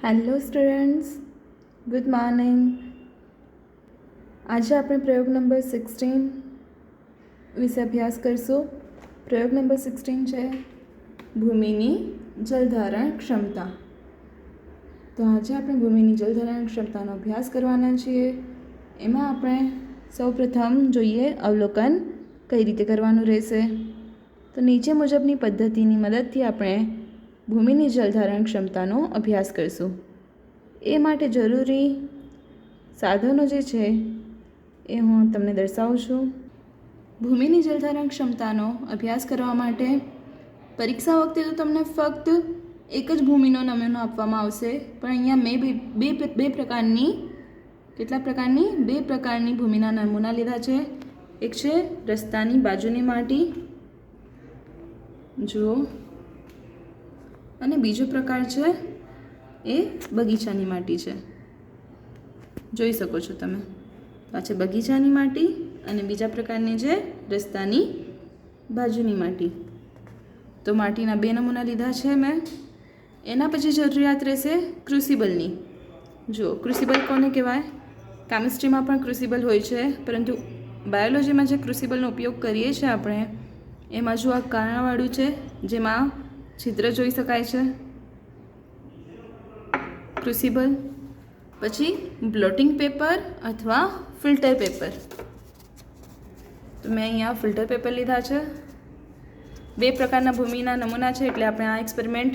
Hello students, good morning. આજે આપણે પ્રયોગ નંબર 16 વિશે અભ્યાસ કરશું. પ્રયોગ નંબર 16 છે ભૂમિની જલધારણ ક્ષમતા. તો આજે આપણે ભૂમિની જલધારણ ક્ષમતાનો અભ્યાસ કરવાના છીએ. એમાં આપણે સૌપ્રથમ જોઈએ અવલોકન કઈ રીતે કરવાનું રહેશે. તો નીચે મુજબની પદ્ધતિની મદદથી આપણે ભૂમિની જલધારણ ક્ષમતાનો અભ્યાસ કરશું. એ માટે જરૂરી સાધનો જે છે એ હું તમને દર્શાવું છું. ભૂમિની જલધારણ ક્ષમતાનો અભ્યાસ કરવા માટે પરીક્ષા વખતે તો તમને ફક્ત એક જ ભૂમિનો નમૂનો આપવામાં આવશે, પણ અહીંયા મેં બે પ્રકારની ભૂમિના નમૂના લીધા છે. એક છે રસ્તાની બાજુની માટી, જુઓ, અને બીજો પ્રકાર છે એ બગીચાની માટી છે, જોઈ શકો છો તમે. આ છે બગીચાની માટી અને બીજા પ્રકારની છે રસ્તાની બાજુની માટી. તો માટીના બે નમૂના લીધા છે મેં. એના પછી જરૂરિયાત રહેશે ક્રુસિબલની. જુઓ, ક્રુસિબલ કોને કહેવાય? કેમિસ્ટ્રીમાં પણ ક્રુસિબલ હોય છે, પરંતુ બાયોલોજીમાં જે ક્રુસિબલનો ઉપયોગ કરીએ છીએ આપણે, એમાં જો આ કાણાવાળું છે જેમાં છિદ્ર જોઈ શકાય છે, ક્રુસિબલ. પછી બ્લોટિંગ પેપર અથવા ફિલ્ટર પેપર. તો મેં અહીંયા ફિલ્ટર પેપર લીધા છે. બે પ્રકારના ભૂમિના નમૂના છે, એટલે આપણે આ એક્સપેરિમેન્ટ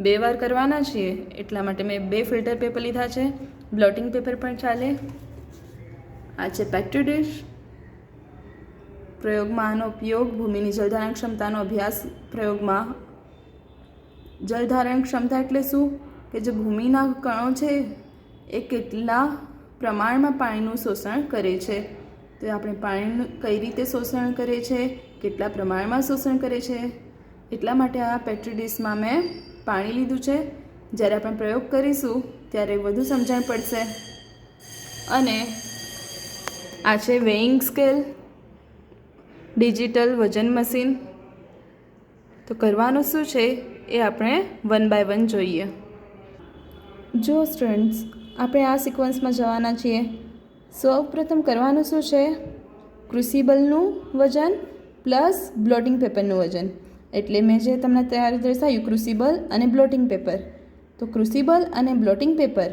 2 વાર કરવાના છીએ, એટલા માટે મેં 2 ફિલ્ટર પેપર લીધા છે. બ્લોટિંગ પેપર પણ ચાલે. આ છે પેટ્રી ડિશ. પ્રયોગમાં આનો ઉપયોગ ભૂમિની જલધારણ ક્ષમતાનો અભ્યાસ. પ્રયોગમાં જલધારણ ક્ષમતા એટલે શું? કે જે ભૂમિના કણો છે એ કેટલા પ્રમાણમાં પાણીનું શોષણ કરે છે. તો આપણે પાણીનું કઈ રીતે શોષણ કરે છે, કેટલા પ્રમાણમાં શોષણ કરે છે, એટલા માટે આ પેટ્રી ડિશમાં મેં પાણી લીધું છે. જ્યારે આપણે પ્રયોગ કરીશું ત્યારે વધુ સમજણ પડશે. અને આ છે વેઇંગ સ્કેલ, ડિજિટલ વજન મશીન. તો કરવાનું શું છે એ આપણે 1 by 1 જોઈએ. જો સ્ટુડન્ટ્સ, આપણે આ સિક્વન્સમાં જવાના છીએ. સૌપ્રથમ કરવાનું શું છે? ક્રુસિબલનું વજન પ્લસ બ્લોટિંગ પેપરનું વજન. એટલે મેં જે તમને તૈયાર દર્શાવ્યું ક્રુસિબલ અને બ્લોટિંગ પેપર. તો ક્રુસિબલ અને બ્લોટિંગ પેપર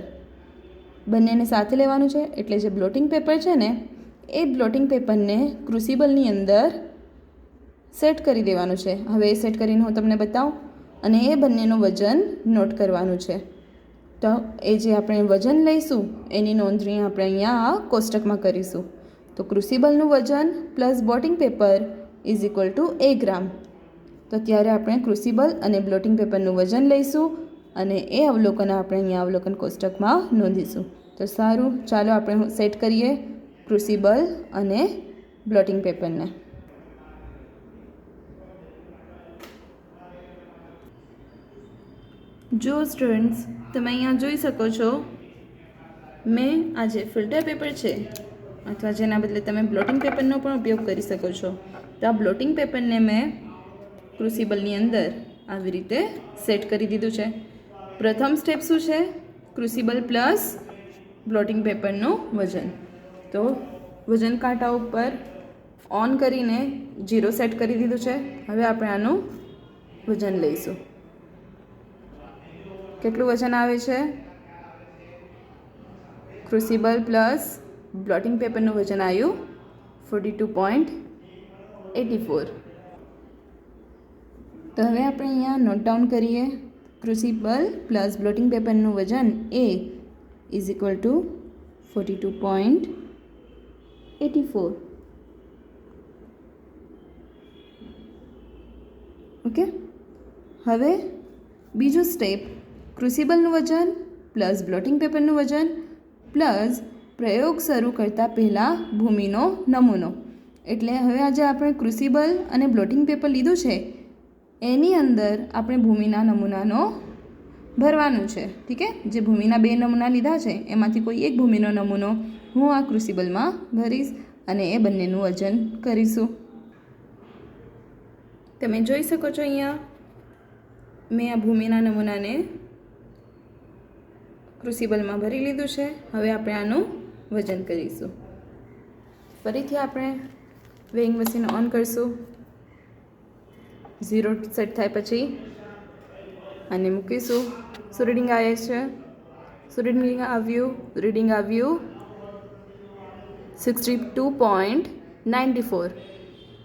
બંનેને સાથે લેવાનું છે. એટલે જે બ્લોટિંગ પેપર છે ને, એ બ્લોટિંગ પેપરને ક્રુસિબલની અંદર સેટ કરી દેવાનું છે. હવે એ સેટ કરીને હું તમને બતાવું, અને એ બંનેનું વજન નોટ કરવાનું છે. તો એ જે આપણે વજન લઈશું એની નોંધણી આપણે અહીંયા આ કોષ્ટકમાં કરીશું. તો ક્રુસિબલનું વજન plus bloating paper is equal two A ગ્રામ. તો ત્યારે આપણે ક્રુસિબલ અને બ્લોટિંગ પેપરનું વજન લઈશું અને એ અવલોકન આપણે અહીંયા અવલોકન કોષ્ટકમાં નોંધીશું. તો સારું, ચાલો આપણે સેટ કરીએ ક્રુસિબલ અને બ્લોટિંગ પેપરને. જો સ્ટુડન્ટ્સ, તમે અહીંયા જોઈ શકો છો, મેં આ જે ફિલ્ટર પેપર છે, અથવા જેના બદલે તમે બ્લોટિંગ પેપરનો પણ ઉપયોગ કરી શકો છો, તો આ બ્લોટિંગ પેપરને મેં ક્રુસિબલની અંદર આવી રીતે સેટ કરી દીધું છે. પ્રથમ સ્ટેપ શું છે? ક્રુસિબલ પ્લસ બ્લોટિંગ પેપરનું વજન. તો વજન કાંટા ઉપર ઓન કરીને 0 સેટ કરી દીધું છે. હવે આપણે આનું વજન લઈશું. કેટલું વજન આવે છે? ક્રુસિબલ પ્લસ બ્લોટિંગ પેપરનું વજન આવ્યું 42.84. તો હવે આપણે અહીંયા નોટ ડાઉન કરીએ. ક્રુસિબલ પ્લસ બ્લોટિંગ પેપરનું વજન એ ઇઝ ઇક્વલ ટુ 42.84. ઓકે. હવે બીજું સ્ટેપ, ક્રુસિબલનું વજન પ્લસ બ્લોટિંગ પેપરનું વજન પ્લસ પ્રયોગ શરૂ કરતાં પહેલાં ભૂમિનો નમૂનો. એટલે હવે આજે આપણે ક્રુસિબલ અને બ્લોટિંગ પેપર લીધું છે, એની અંદર આપણે ભૂમિના નમૂનાનો ભરવાનું છે. ઠીક છે? જે ભૂમિના 2 નમૂના લીધા છે એમાંથી કોઈ એક ભૂમિનો નમૂનો હું આ ક્રુસિબલમાં ભરીશ અને એ બંનેનું વજન કરીશું. તમે જોઈ શકો છો અહીંયા મેં આ ભૂમિના નમૂનાને ક્રુસિબલમાં ભરી લીધું છે. હવે આપણે આનું વજન કરીશું. ફરીથી આપણે વેઇંગ મશીન ઓન કરીશું. 0 સેટ થાય પછી આને મૂકીશું. શું રીડિંગ આવે છે? શું રીડિંગ આવ્યું 62.94.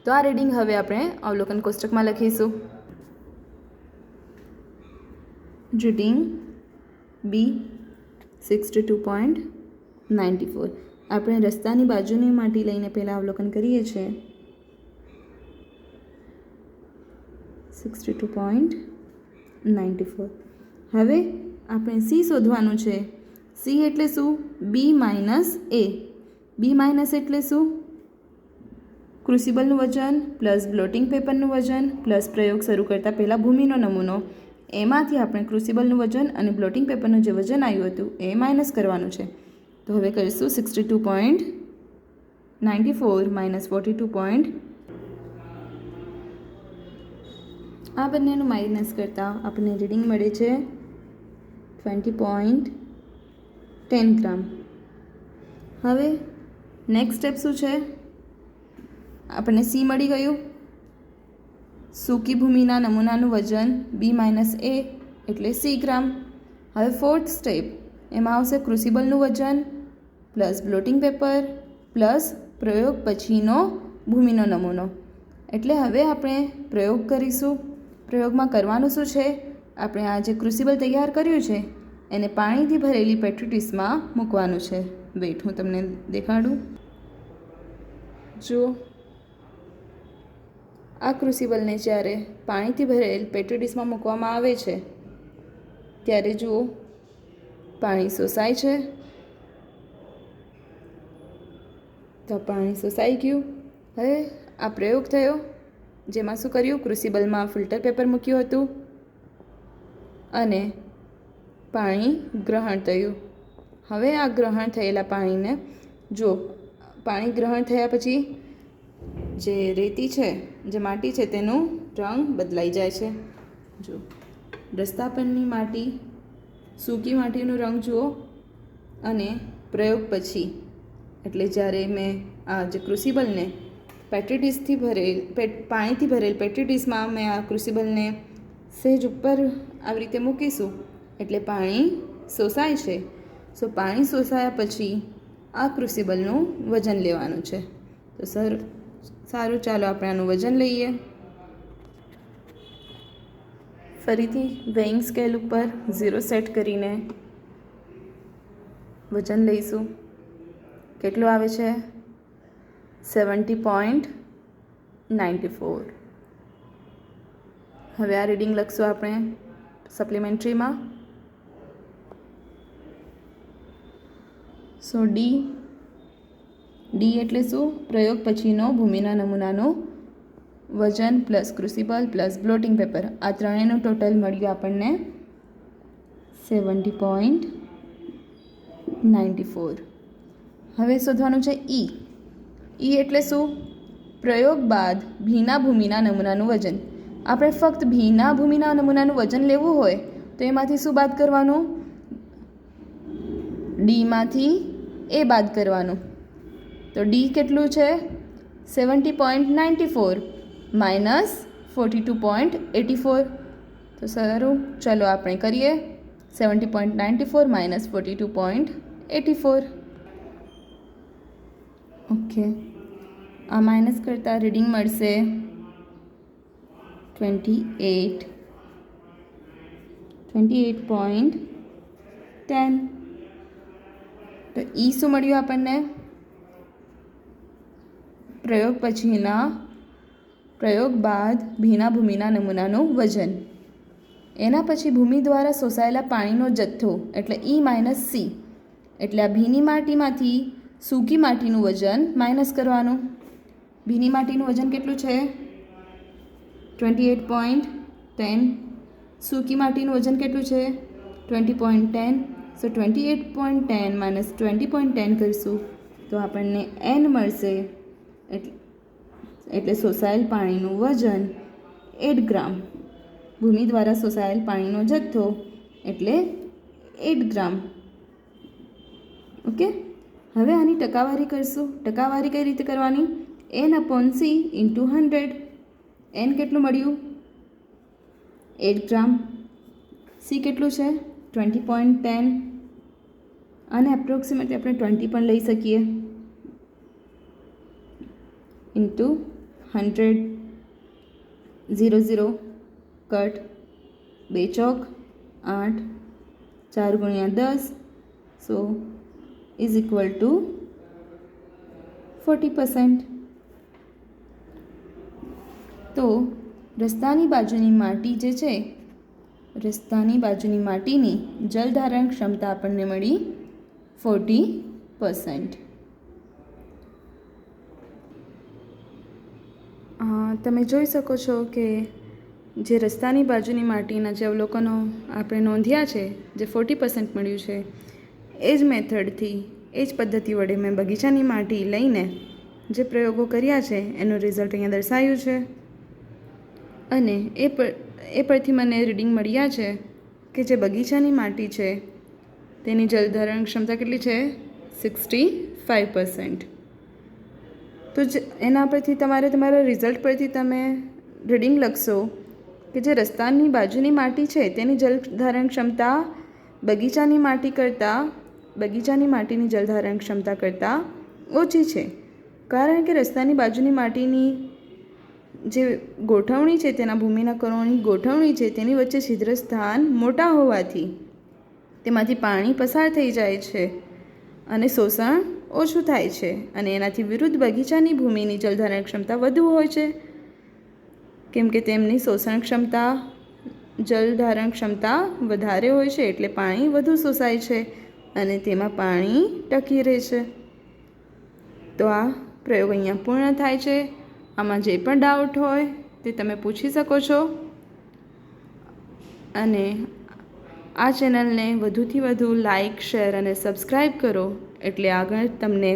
તો આ રીડિંગ હવે આપણે અવલોકન કોષ્ટકમાં લખીશું. રીડિંગ બી 62.94. આપણે રસ્તાની બાજુની માટી લઈને પહેલાં અવલોકન કરીએ છીએ. 62.94. હવે આપણે સી શોધવાનું છે. સી એટલે શું? બી માઇનસ એ. બી માઇનસ એટલે શું? ક્રુસિબલનું વજન પ્લસ બ્લોટિંગ પેપરનું વજન પ્લસ પ્રયોગ શરૂ કરતાં પહેલાં ભૂમિનો નમૂનો. એમાંથી આપણે ક્રુસિબલનું વજન અને બ્લોટિંગ પેપરનું જે વજન આવ્યું હતું એ માઇનસ કરવાનું છે. તો હવે કરીશું 62.94 માઇનસ 42. આ બંનેનું માઇનસ કરતાં આપણને રીડિંગ મળે છે 20.10 ગ્રામ. હવે નેક્સ્ટ સ્ટેપ શું છે? આપણને સી મળી ગયું. સૂકી ભૂમિના નમૂનાનું વજન બી માઇનસ એ એટલે સી ગ્રામ. હવે ફોર્થ સ્ટેપ, એમાં આવશે ક્રુસિબલનું વજન પ્લસ બ્લોટિંગ પેપર પ્લસ પ્રયોગ પછીનો ભૂમિનો નમૂનો. એટલે હવે આપણે પ્રયોગ કરીશું. પ્રયોગમાં કરવાનું શું છે? આપણે આ જે ક્રુસિબલ તૈયાર કર્યું છે એને પાણીથી ભરેલી પેટ્રી ડીશમાં મૂકવાનું છે. વેઇટ, હું તમને દેખાડું. જુઓ, આ ક્રુસિબલને જ્યારે પાણીથી ભરેલ પેટ્રી ડીશમાં મૂકવામાં આવે છે ત્યારે જુઓ પાણી શોષાય છે. તો પાણી શોષાઈ ગયું. હવે આ પ્રયોગ થયો જેમાં શું કર્યું? ક્રુસિબલમાં ફિલ્ટર પેપર મૂક્યું હતું અને પાણી ગ્રહણ થયું. હવે આ ગ્રહણ થયેલા પાણીને જો પાણી ગ્રહણ થયા પછી જે રેતી છે, જે માટી છે, તેનું રંગ બદલાઈ જાય છે. જો રસ્તા પરની માટી, સૂકી માટીનો રંગ જુઓ. અને પ્રયોગ પછી એટલે જ્યારે મેં આ જે ક્રુસિબલને પેટ્રી ડીશથી પાણીથી ભરેલ પેટ્રી ડીશમાં મેં આ ક્રુસિબલને સહેજ ઉપર આવી રીતે મૂકીશું એટલે પાણી શોષાય છે. સો પાણી શોષાયા પછી આ ક્રુસિબલનું વજન લેવાનું છે. તો સારું, ચાલો આપણે આનું વજન લઈએ. ફરીથી વેઇંગ સ્કેલ ઉપર 0 સેટ કરીને વજન લઈશું. કેટલું આવે છે? 70.94. હવે આ રીડિંગ લખશું આપણે સપ્લિમેન્ટરીમાં. સો ડી એટલે શું? પ્રયોગ પછીનો ભૂમિના નમૂનાનું વજન plus crucible plus bloating paper. આ ત્રણેયનું ટોટલ મળ્યું આપણને 70.94. હવે શોધવાનું છે ઈ. ઈ એટલે શું? પ્રયોગ બાદ ભીના ભૂમિના નમૂનાનું વજન. આપણે ફક્ત ભીના ભૂમિના નમૂનાનું વજન લેવું હોય તો એમાંથી શું બાદ કરવાનું? ડીમાંથી એ બાદ કરવાનું. તો ડી કેટલું છે? 70.94 માઇનસ 42.84. તો સારું, ચલો આપણે કરીએ. 70.94 માઇનસ 42.84. ઓકે, આ માઇનસ કરતાં રીડિંગ મળશે 28.10. તો ઈ શું મળ્યું આપણને? પ્રયોગ બાદ ભીના ભૂમિના નમૂનાનું વજન. એના પછી ભૂમિ દ્વારા શોષાયેલા પાણીનો જથ્થો એટલે ઈ માઇનસ સી. એટલે આ ભીની માટીમાંથી સૂકી માટીનું વજન માઇનસ કરવાનું. ભીની માટીનું વજન કેટલું છે? 28.10. સૂકી માટીનું વજન કેટલું છે? 20.10. સો 28.10 માઇનસ 20.10 કરીશું તો આપણને n મળશે. એટલે શોષાયેલ પાણીનું વજન 8 ગ્રામ. ભૂમિ દ્વારા શોષાયેલ પાણીનો જથ્થો એટલે 8 ગ્રામ. ઓકે, હવે આની ટકાવારી કરશું. ટકાવારી કઈ રીતે કરવાની? n/c × 100. n કેટલું મળ્યું? 8 ગ્રામ. c કેટલું છે? 20.10. અને એપ્રોક્સિમેટલી આપણે 20 પણ લઈ શકીએ. ઇન્ટુ 100. 0 0 કટ. 2 ચોક 8. 4 × 10 સો ઇઝ ઇક્વલ ટુ 40%. તો રસ્તાની બાજુની માટી જે છે, રસ્તાની બાજુની માટીની જલધારણ ક્ષમતા આપણને મળી 40%. તમે જોઈ શકો છો કે જે રસ્તાની બાજુની માટીના જે અવલોકનો આપણે નોંધ્યા છે, જે 40% મળ્યું છે, એ જ મેથડથી, એ જ પદ્ધતિ વડે મેં બગીચાની માટી લઈને જે પ્રયોગો કર્યા છે એનું રિઝલ્ટ અહીંયા દર્શાવ્યું છે. અને એ પરથી મને રીડિંગ મળ્યા છે કે જે બગીચાની માટી છે તેની જલધારણ ક્ષમતા કેટલી છે? 65%. તો એના પરથી તમારા રિઝલ્ટ પરથી તમે રીડિંગ લખશો કે જે રસ્તાની બાજુની માટી છે તેની જલધારણ ક્ષમતા બગીચાની માટીની જલધારણ ક્ષમતા કરતાં ઓછી છે. કારણ કે રસ્તાની બાજુની માટીની જે ગોઠવણી છે, તેના ભૂમિના કણોની ગોઠવણી છે, તેની વચ્ચે છિદ્ર સ્થાન મોટા હોવાથી તેમાંથી પાણી પસાર થઈ જાય છે અને શોષણ ઓછું થાય છે. અને એનાથી વિરુદ્ધ બગીચાની ભૂમિની જલધારણ ક્ષમતા વધુ હોય છે, કેમ કે તેમની શોષણ ક્ષમતા, જલધારણ ક્ષમતા વધારે હોય છે, એટલે પાણી વધુ શોષાય છે અને તેમાં પાણી ટકી રહે છે. તો આ પ્રયોગ અહીંયા પૂર્ણ થાય છે. આમાં જે પણ ડાઉટ હોય તે તમે પૂછી શકો છો. અને આ ચેનલને વધુથી વધુ લાઈક, શેર અને સબસ્ક્રાઈબ કરો, એટલે આગળ તમને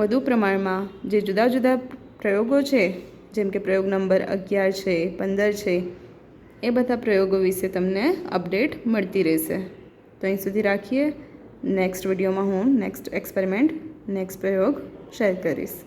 વધુ પ્રમાણમાં જે જુદા જુદા પ્રયોગો છે, જેમ કે પ્રયોગ નંબર 11 છે, 15 છે, એ બધા પ્રયોગો વિશે તમને અપડેટ મળતી રહેશે. તો અહીં સુધી રાખીએ. નેક્સ્ટ વિડીયોમાં હું નેક્સ્ટ એક્સપેરિમેન્ટ, નેક્સ્ટ પ્રયોગ શેર કરીશ.